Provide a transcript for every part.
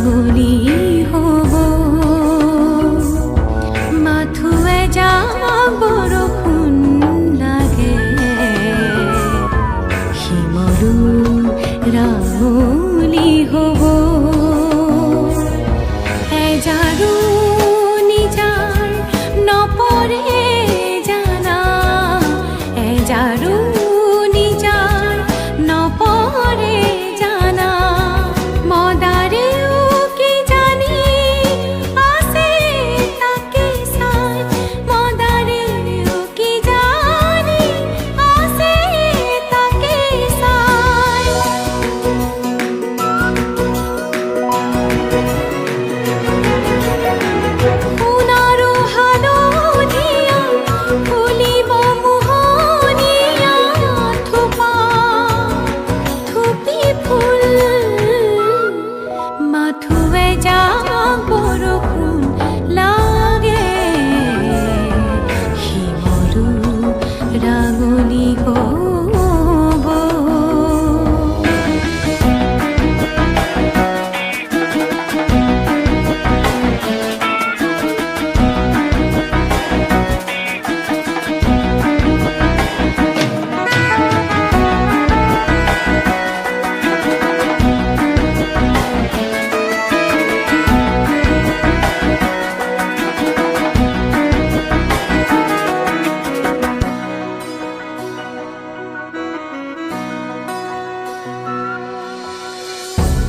ৰাঙলী হ'ব মাথোৱে যাওক বৰষুণ লাগে শিমৰু ৰাঙলী হ'ব এজাৰো নিজাৰ নপৰে জানা এজাৰো নিজাৰ নপৰে জানা মদাৰেও কি জানি আছে তাকে চাই মদাৰেও কি জানি আছে তাকে চাই সোণাৰো হালধীয়া ফুলিব মোহনীয়া থোপা থুপি ফুল মাথোৱে যাওক বৰষুণ লাগে শিমৰু ৰাঙলী হ'ব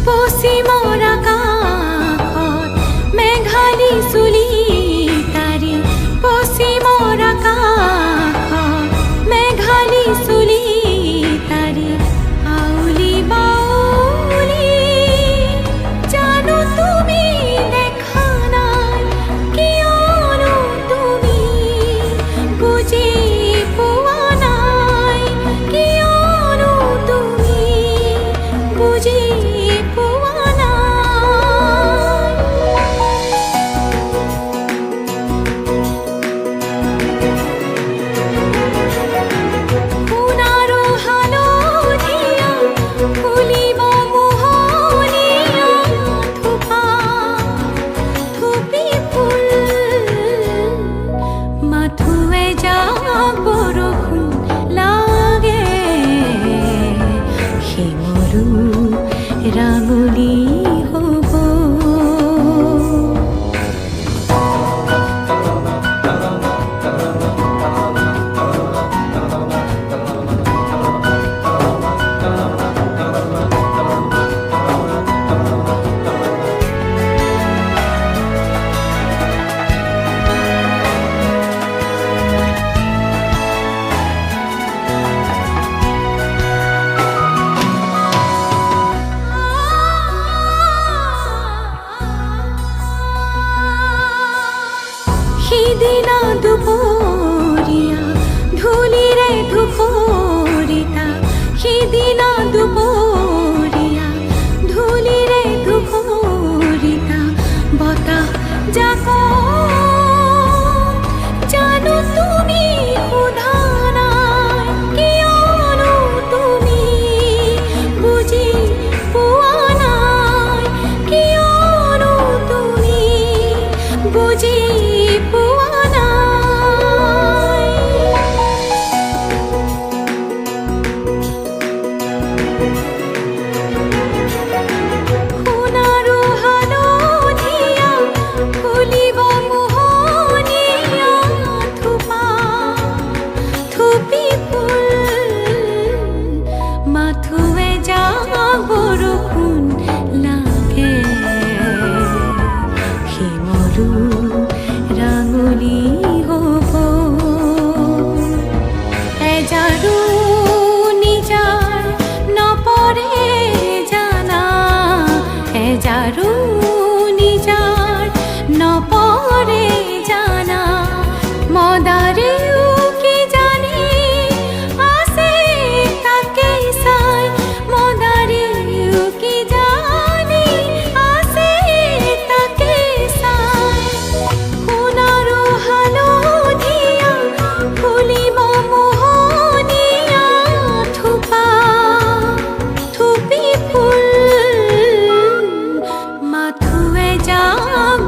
পশ্চিমৰ আকাশত মেঘালী চুলি তাৰি পশ্চিমৰ আকাশত মেঘালী চুলি তাৰি আউলি বাউলি জানো তুমি দেখা নাই কিয়নো তুমি বুজি পোৱা নাই কিয়নো তুমি বুজি পোৱা নাই সোণাৰো হালধীয়া ফুলিব মোহনীয়া থোপা থুপি ফুল মাথোৱে যাওক বৰষুণ লাগে শিমৰু ৰাঙলী হ'ব সিদিনা দুপৰীয়া ধূলিৰে ধূসৰিতা সিদিনা দুপৰীয়া ধূলিৰে ধূসৰিতা বতাহ জাকক জানো তুমি সোধা নাই কিয়নো তুমি বুজি পোৱা নাই কিয়নো তুমি বুজি পোৱা নাই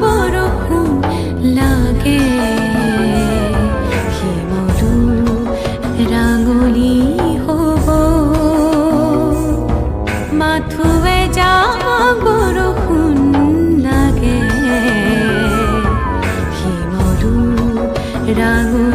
বৰষুণ লাগে শিমলু ৰাঙলী হ'ব মাথোৱে যাক বৰষুণ লাগে শিমলু ৰাঙলী